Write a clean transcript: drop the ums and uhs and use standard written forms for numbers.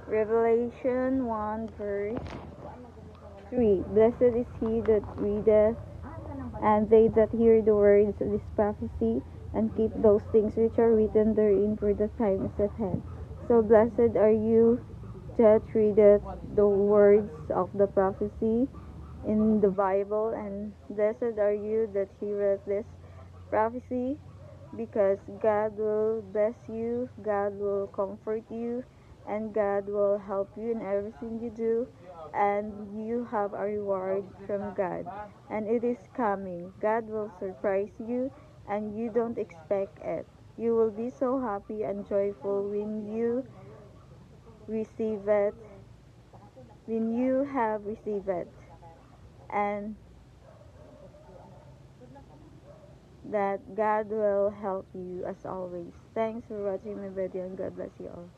Revelation 1 verse 3. Blessed is he that readeth, and they that hear the words of this prophecy, and keep those things which are written therein, for the time is at hand. So blessed are you that readeth the words of the prophecy in the Bible, and blessed are you that heareth this prophecy, because God will bless you, God will comfort you, and God will help you in everything you do, and you have a reward from God, and it is coming. God will surprise you, and you don't expect it. You will be so happy and joyful when you receive it, when you have received it, and that God will help you as always. Thanks for watching my video, and God bless you all.